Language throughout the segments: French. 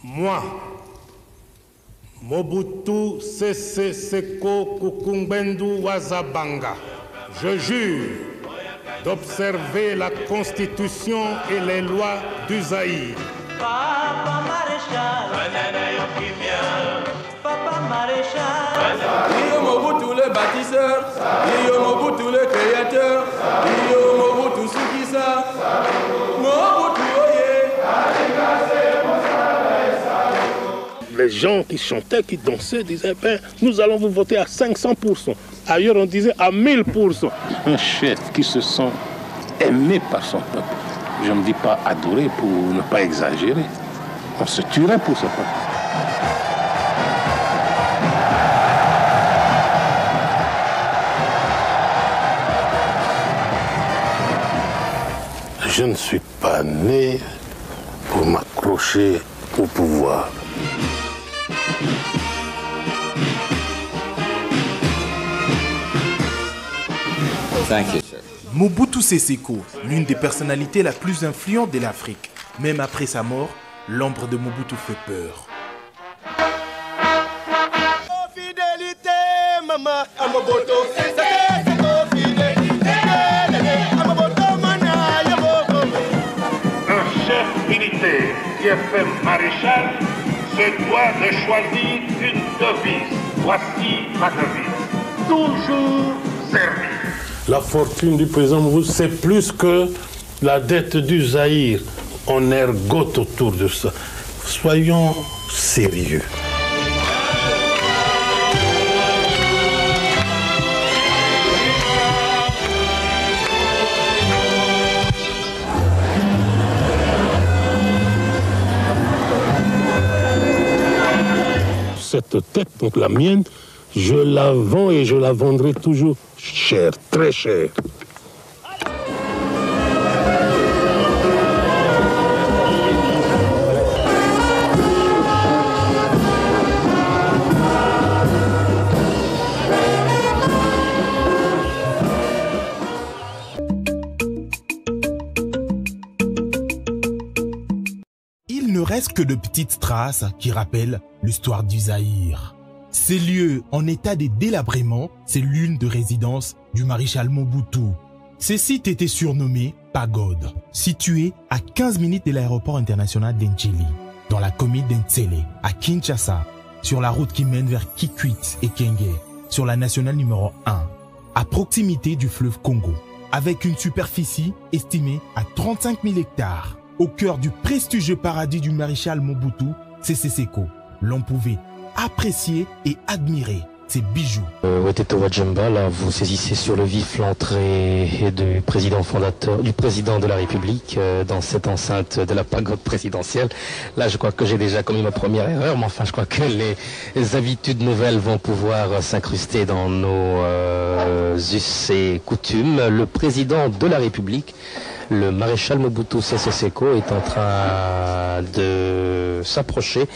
Moi, Mobutu Sese Seko Kukumbendu Wazabanga, je jure d'observer la Constitution et les lois du Zaïre. Papa Maréchal, Papa Maréchal, Iyo Mobutu le bâtisseur, Iyo Mobutu le créateur, Iyo Mobutu Sukisa, Mobutu Oye. Les gens qui chantaient, qui dansaient, disaient ben, nous allons vous voter à 500%. Ailleurs, on disait à 1000%. Un chef qui se sent aimé par son peuple. Je ne dis pas adoré pour ne pas exagérer. On se tuerait pour ce peuple. Je ne suis pas né pour m'accrocher au pouvoir. Thank you, sir. Mobutu Sese Seko, l'une des personnalités la plus influentes de l'Afrique. Même après sa mort, l'ombre de Mobutu fait peur. Un chef militaire qui est fait maréchal se doit de choisir une devise. Voici ma devise. Toujours servir. La fortune du président Mobutu, c'est plus que la dette du Zaïre. On ergote autour de ça. Soyons sérieux. Cette tête, donc la mienne, je la vends et je la vendrai toujours cher, très cher. Il ne reste que de petites traces qui rappellent l'histoire du Zaïre. Ces lieux en état de délabrement, c'est l'une de résidence du maréchal Mobutu. Ces sites étaient surnommés pagodes, situés à 15 minutes de l'aéroport international d'Entjili, dans la commune d'Entsele, à Kinshasa, sur la route qui mène vers Kikwit et Kenge, sur la nationale numéro 1, à proximité du fleuve Congo, avec une superficie estimée à 35 000 hectares, au cœur du prestigieux paradis du maréchal Mobutu Sese Seko. L'on pouvait apprécier et admirer ces bijoux. Weteto Wajemba, là, vous saisissez sur le vif l'entrée du président fondateur, du président de la République dans cette enceinte de la pagode présidentielle. Là, je crois que j'ai déjà commis ma première erreur, mais enfin, je crois que les habitudes nouvelles vont pouvoir s'incruster dans nos us et coutumes. Le président de la République, le maréchal Mobutu Sese Seko, est en train de s'approcher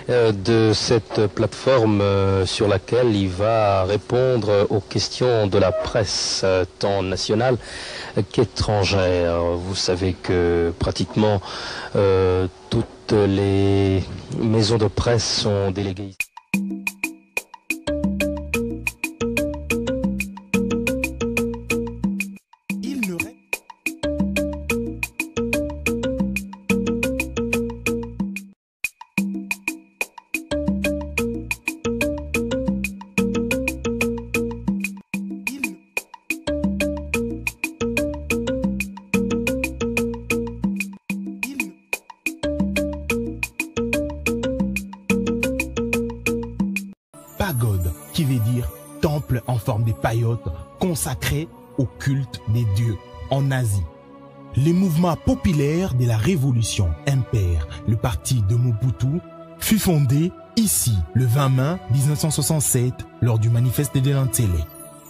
de cette plateforme sur laquelle il va répondre aux questions de la presse, tant nationale qu'étrangère. Vous savez que pratiquement toutes les maisons de presse sont déléguées. Pagode, qui veut dire temple en forme de paillotes consacré au culte des dieux en Asie. Les mouvements populaires de la révolution impère, le parti de Mobutu, fut fondé ici le 20 mai 1967 lors du manifeste de l'Entsele.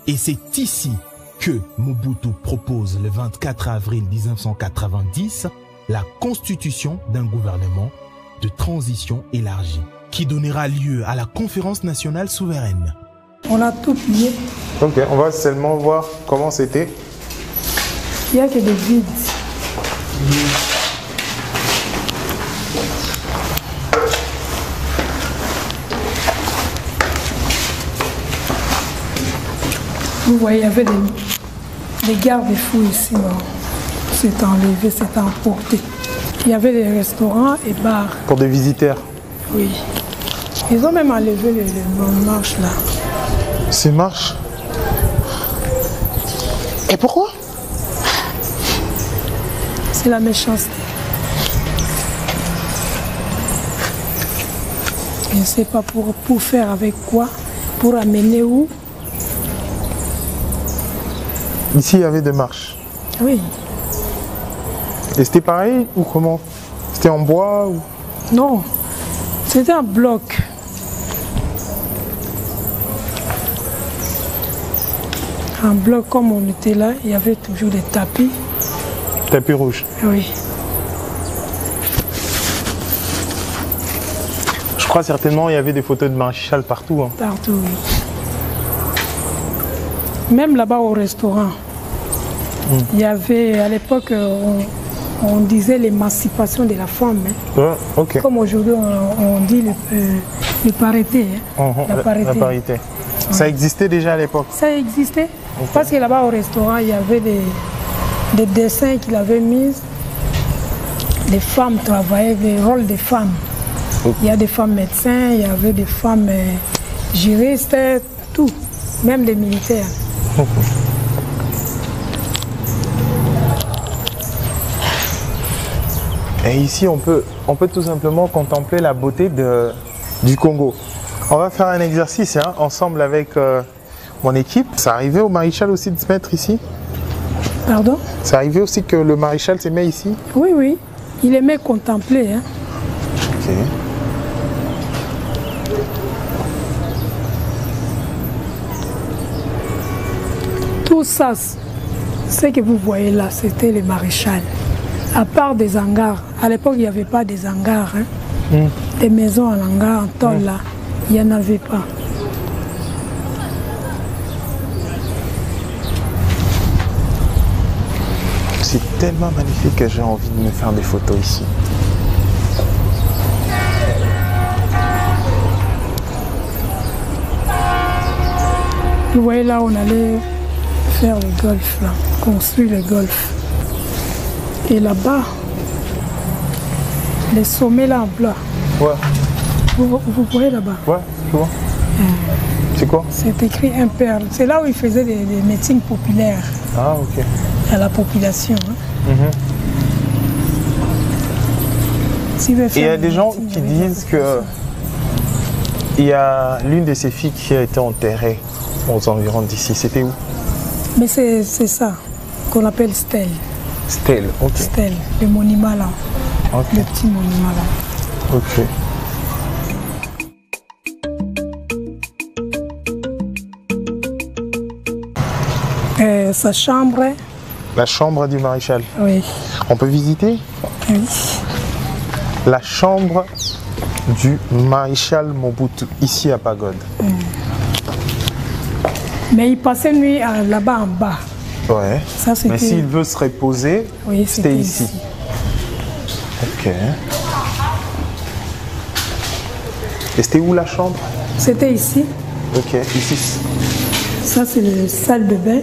Et c'est ici que Mobutu propose le 24 avril 1990 la constitution d'un gouvernement de transition élargie, qui donnera lieu à la conférence nationale souveraine. On a tout plié. Ok, on va seulement voir comment c'était. Il n'y a que des vides. Vous voyez, il y avait des garde-fous ici. C'est enlevé, c'est emporté. Il y avait des restaurants et bars. Pour des visiteurs? Oui. Ils ont même enlevé les marches là. Ces marches? Et pourquoi? C'est la méchanceté. Je ne sais pas pour faire avec quoi, pour amener où. Ici, il y avait des marches. Oui. Et c'était pareil ou comment? C'était en bois ou... Non, c'était un bloc. Un bloc comme on était là, il y avait toujours des tapis. Tapis rouge. Oui. Je crois certainement il y avait des photos de maréchal partout. Hein. Partout, oui. Même là-bas au restaurant, il y avait, à l'époque, on disait l'émancipation de la femme. Hein. Ouais, ok. Comme aujourd'hui, on dit le parité. Hein. La parité. La parité. Ouais. Ça existait déjà à l'époque? Ça existait. Okay. Parce que là-bas au restaurant, il y avait des dessins qu'il avait mis. Les femmes travaillaient, les rôles des femmes. Okay. Il y a des femmes médecins, il y avait des femmes juristes, tout. Même des militaires. Okay. Et ici, on peut tout simplement contempler la beauté du Congo. On va faire un exercice hein, ensemble avec mon équipe. Ça arrivait au maréchal aussi de se mettre ici? Pardon? Ça arrivait aussi que le maréchal se met ici? Oui, oui. Il aimait contempler. Hein. Ok. Tout ça, ce que vous voyez là, c'était le maréchal. À part des hangars. À l'époque, il n'y avait pas des hangars. Hein. Des maisons en hangar, en tôle là. Il n'y en avait pas. C'est tellement magnifique que j'ai envie de me faire des photos ici. Vous voyez là, on allait faire le golf, là, construire le golf. Et là-bas, les sommets là en plat. Ouais. Vous voyez là-bas? Ouais, je vois. C'est quoi? C'est écrit Imperle. C'est là où ils faisaient des meetings populaires. Ah, ok. À la population. Hein. Et il y a des gens qui disent que il y a l'une de ces filles qui a été enterrée aux environs d'ici. C'était où? Mais c'est ça qu'on appelle stèle. Stèle, ok. Stèle, le monument là. Okay. Le petit monument là. Ok. Sa chambre. La chambre du maréchal. Oui. On peut visiter? Oui. La chambre du maréchal Mobutu, ici à Pagode. Mais il passait nuit là-bas en bas. Ouais. Ça, mais s'il veut se reposer, oui, c'était ici. Ok. Et c'était où la chambre? C'était ici. Ok, ici. Ça, c'est la salle de bain.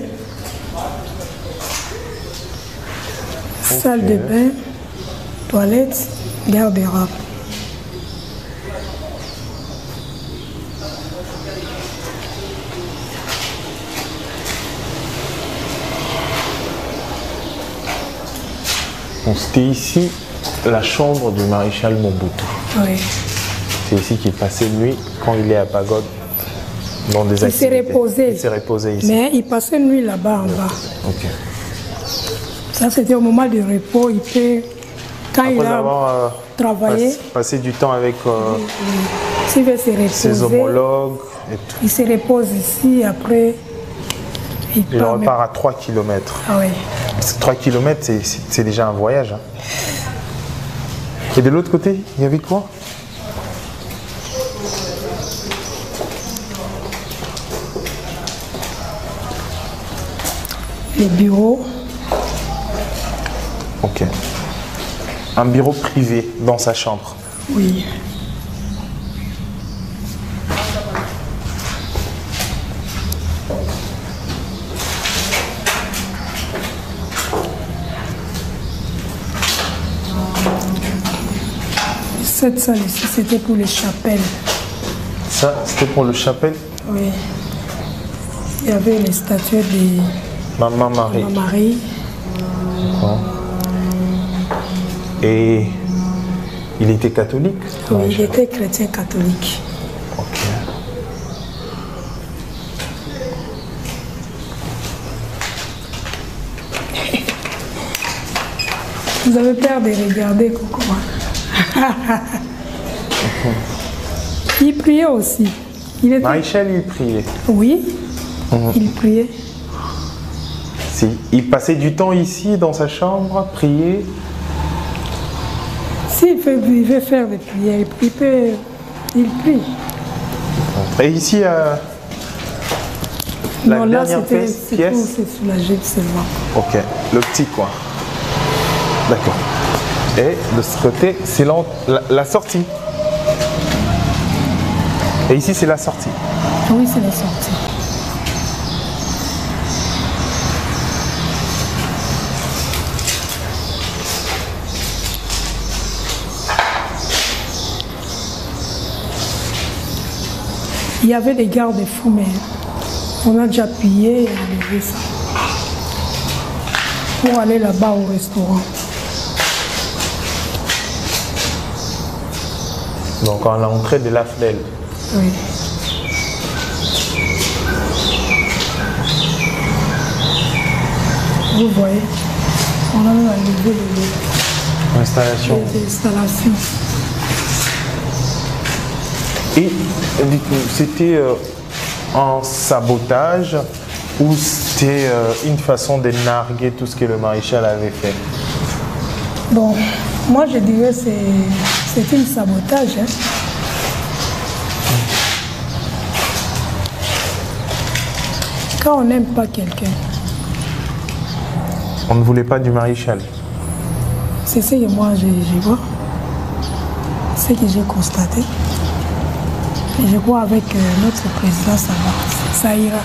Okay. Salle de bain, toilette, garde-robe. C'était ici la chambre du maréchal Mobutu. Oui. C'est ici qu'il passait nuit quand il est à Pagode. Dans des il s'est reposé. Il s'est reposé ici. Mais il passait nuit là-bas en bas. Ok. Ça, c'était au moment du repos. Il peut, quand après il a avoir travaillé, passé du temps avec s'il veut se reposer, ses homologues et tout. Il se repose ici, après il repart à 3 km. Ah oui. 3 km, c'est déjà un voyage. Hein. Et de l'autre côté, il y avait quoi? Les bureaux. Ok. Un bureau privé dans sa chambre. Oui. Cette salle ici, c'était pour les chapelles. Ça, c'était pour le chapelle. Oui. Il y avait les statuettes de Maman Marie. Maman Marie. D'accord. Et il était catholique? Oui, il était chrétien catholique. Ok. Vous avez peur de regarder Coucou. Il priait aussi. Il était... Maréchal, il priait. Oui, il priait. Si. Il passait du temps ici, dans sa chambre, prier. S'il veut faire des prières, il prie. Et ici, la Non, là, dernière c'était pièce. c'est soulagé seulement. Ok, le petit coin. D'accord. Et de ce côté, c'est la sortie. Et ici, c'est la sortie. Oui, c'est la sortie. Il y avait des garde-fous, mais on a déjà payé et enlevé ça. Pour aller là-bas au restaurant. Donc, à l'entrée de la FNEL. Oui. Vous voyez, on a même enlevé Installation. les installations. Et dites-nous, c'était un sabotage ou c'était une façon de narguer tout ce que le maréchal avait fait? Bon, moi je dirais que c'est un sabotage. Hein. Quand on n'aime pas quelqu'un, On ne voulait pas du maréchal. c'est ce que moi je vois, ce que j'ai constaté. Et je crois avec notre président, ça va, ça ira.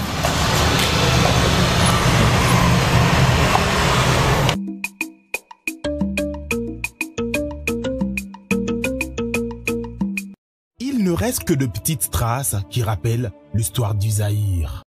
Il ne reste que de petites traces qui rappellent l'histoire du Zaïre.